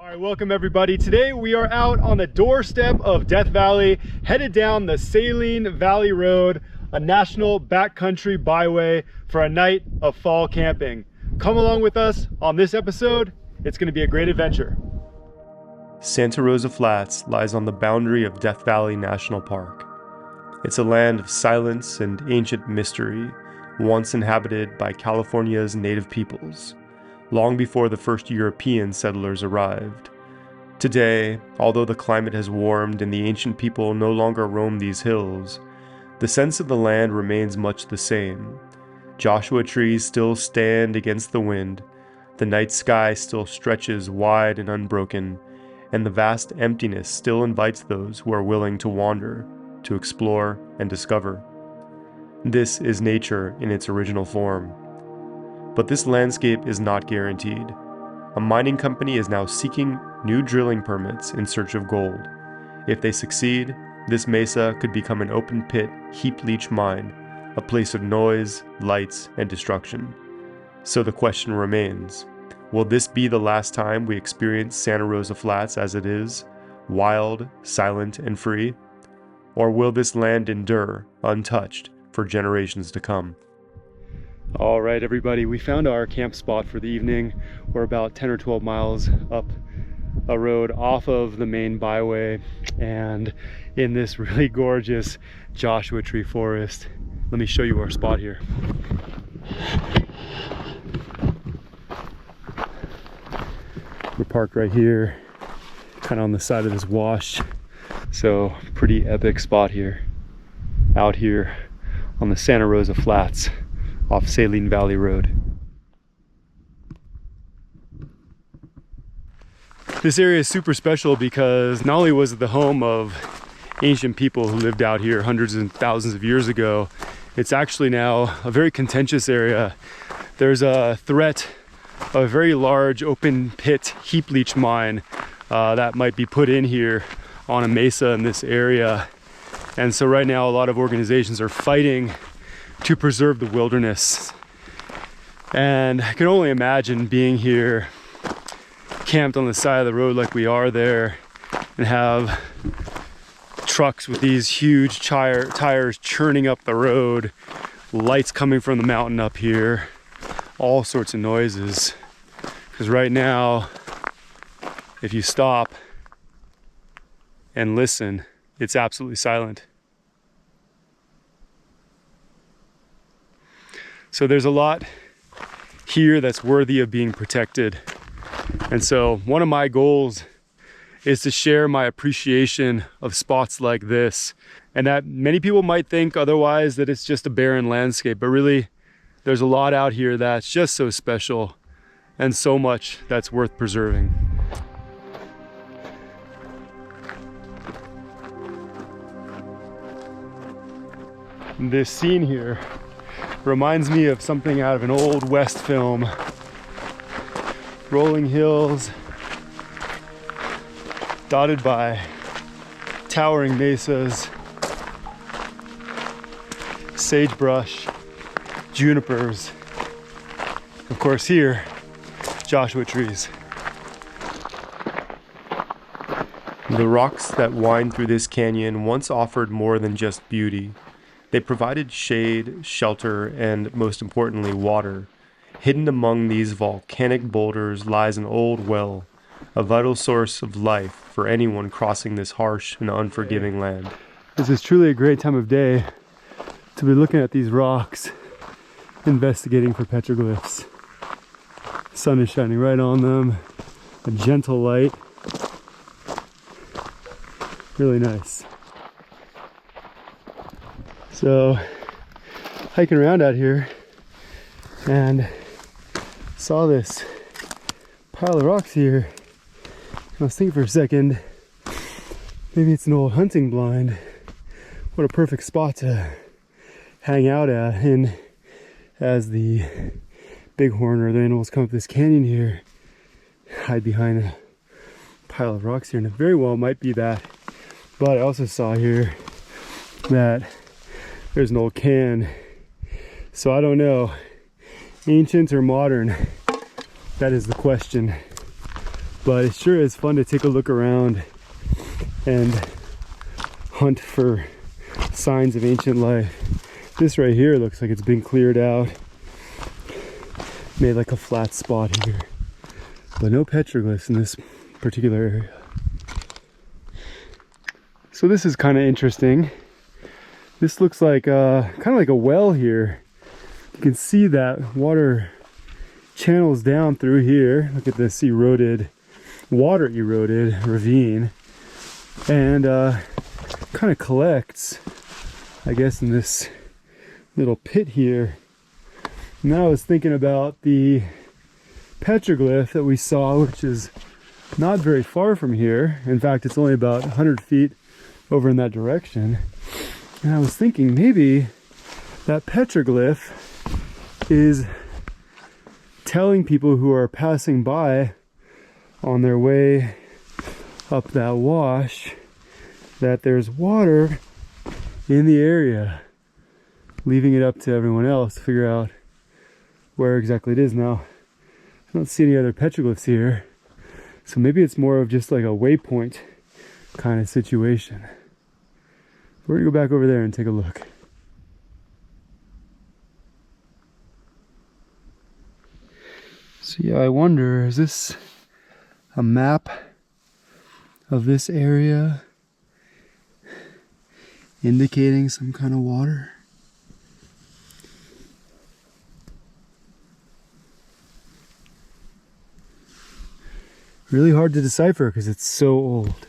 All right, welcome everybody. Today we are out on the doorstep of Death Valley, headed down the Saline Valley Road, a national backcountry byway for a night of fall camping. Come along with us on this episode. It's going to be a great adventure. Santa Rosa Flats lies on the boundary of Death Valley National Park. It's a land of silence and ancient mystery, once inhabited by California's native peoples, long before the first European settlers arrived. Today, although the climate has warmed and the ancient people no longer roam these hills, the sense of the land remains much the same. Joshua trees still stand against the wind, the night sky still stretches wide and unbroken, and the vast emptiness still invites those who are willing to wander, to explore and discover. This is nature in its original form. But this landscape is not guaranteed. A mining company is now seeking new drilling permits in search of gold. If they succeed, this mesa could become an open pit heap leach mine, a place of noise, lights, and destruction. So the question remains, will this be the last time we experience Santa Rosa Flats as it is, wild, silent, and free? Or will this land endure, untouched, for generations to come? All right, everybody, we found our camp spot for the evening. We're about 10 or 12 miles up a road off of the main byway and in this really gorgeous Joshua tree forest. Let me show you our spot here. We're parked right here, kind of on the side of this wash. So pretty epic spot here, out here on the Santa Rosa Flats off Saline Valley Road. This area is super special because not only was it the home of ancient people who lived out here hundreds and thousands of years ago, it's actually now a very contentious area. There's a threat of a very large open pit heap leach mine that might be put in here on a mesa in this area. And so right now a lot of organizations are fighting to preserve the wilderness. And I can only imagine being here, camped on the side of the road like we are there, and have trucks with these huge tires churning up the road, lights coming from the mountain up here, all sorts of noises. Because right now, if you stop and listen, it's absolutely silent. So there's a lot here that's worthy of being protected. And so one of my goals is to share my appreciation of spots like this. And that many people might think otherwise, that it's just a barren landscape, but really there's a lot out here that's just so special and so much that's worth preserving. This scene here reminds me of something out of an old West film. Rolling hills, dotted by towering mesas, sagebrush, junipers. Of course here, Joshua trees. The rocks that wind through this canyon once offered more than just beauty. They provided shade, shelter, and most importantly, water. Hidden among these volcanic boulders lies an old well, a vital source of life for anyone crossing this harsh and unforgiving land. This is truly a great time of day to be looking at these rocks, investigating for petroglyphs. The sun is shining right on them, a gentle light. Really nice. So, hiking around out here and saw this pile of rocks here. I was thinking for a second, maybe it's an old hunting blind. What a perfect spot to hang out at. And as the bighorn or the animals come up this canyon here, hide behind a pile of rocks here. And it very well might be that. But I also saw here that there's an old can. So I don't know, ancient or modern, that is the question. but it sure is fun to take a look around and hunt for signs of ancient life. This right here looks like it's been cleared out, made like a flat spot here, but no petroglyphs in this particular area. So this is kind of interesting. This looks like kind of like a well here. You can see that water channels down through here. Look at this eroded, water eroded ravine, and kind of collects, I guess, in this little pit here. Now I was thinking about the petroglyph that we saw, which is not very far from here. In fact, it's only about 100 feet over in that direction. And I was thinking maybe that petroglyph is telling people who are passing by on their way up that wash that there's water in the area, leaving it up to everyone else to figure out where exactly it is. Now, I don't see any other petroglyphs here, so maybe it's more of just like a waypoint kind of situation. We're gonna go back over there and take a look. So yeah, I wonder, is this a map of this area indicating some kind of water? Really hard to decipher because it's so old.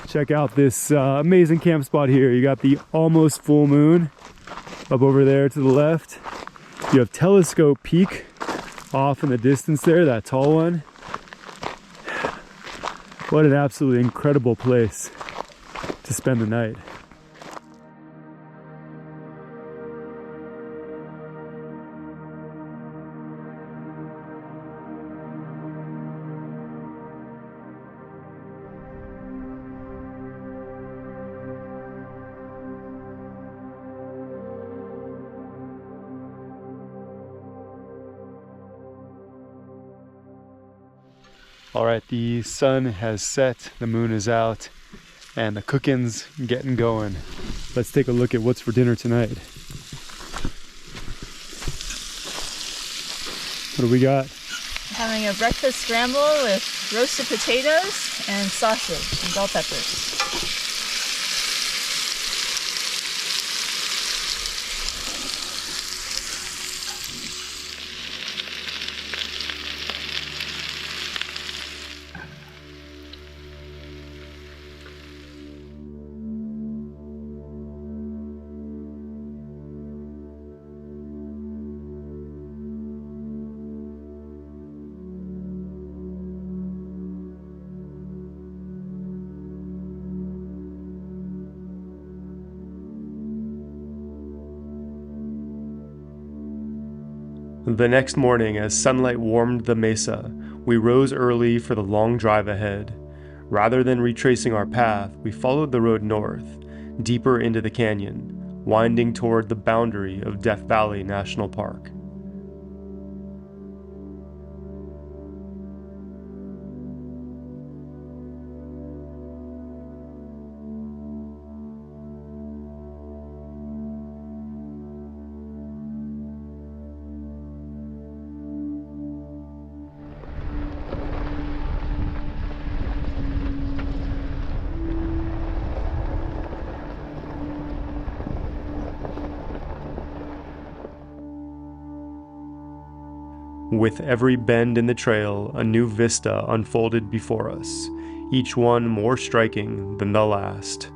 Check out this amazing camp spot here. You got the almost full moon up over there to the left. You have Telescope Peak off in the distance there, that tall one. What an absolutely incredible place to spend the night. All right, the sun has set, the moon is out, and the cooking's getting going. Let's take a look at what's for dinner tonight. What do we got? Having a breakfast scramble with roasted potatoes and sausage and bell peppers. The next morning, as sunlight warmed the mesa, we rose early for the long drive ahead. Rather than retracing our path, we followed the road north, deeper into the canyon, winding toward the boundary of Death Valley National Park. With every bend in the trail, a new vista unfolded before us, each one more striking than the last.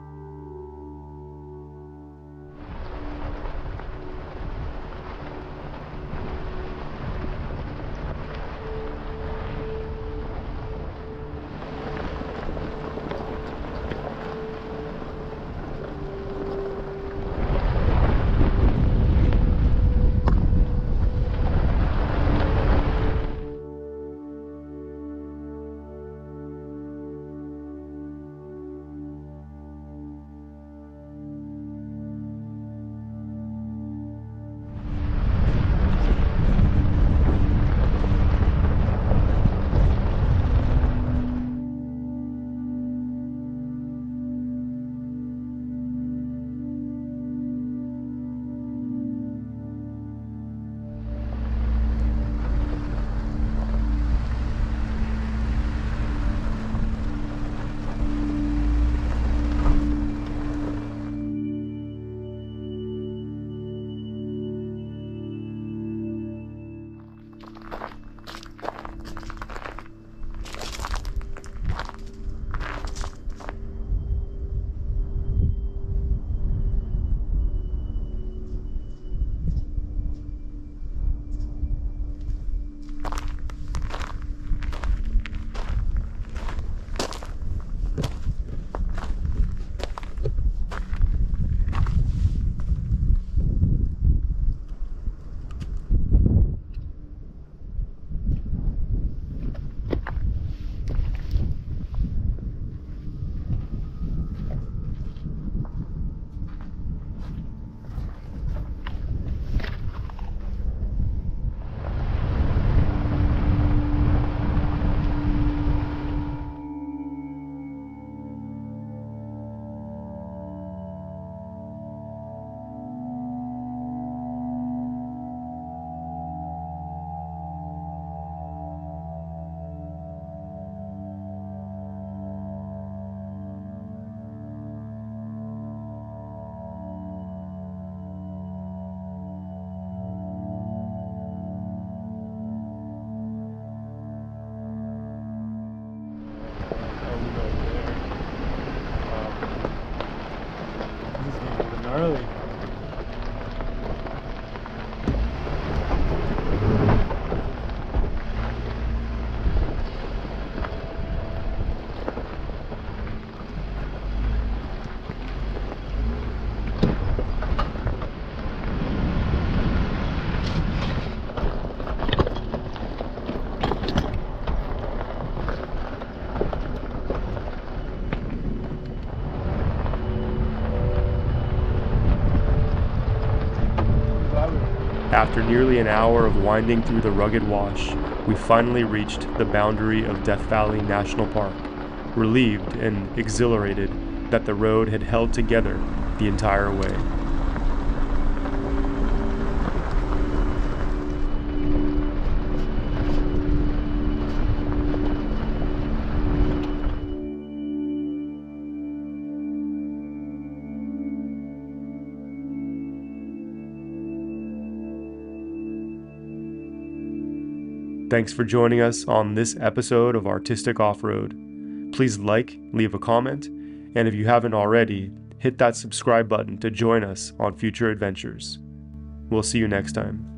After nearly an hour of winding through the rugged wash, we finally reached the boundary of Death Valley National Park, relieved and exhilarated that the road had held together the entire way. Thanks for joining us on this episode of Artistic Off-Road. Please like, leave a comment, and if you haven't already, hit that subscribe button to join us on future adventures. We'll see you next time.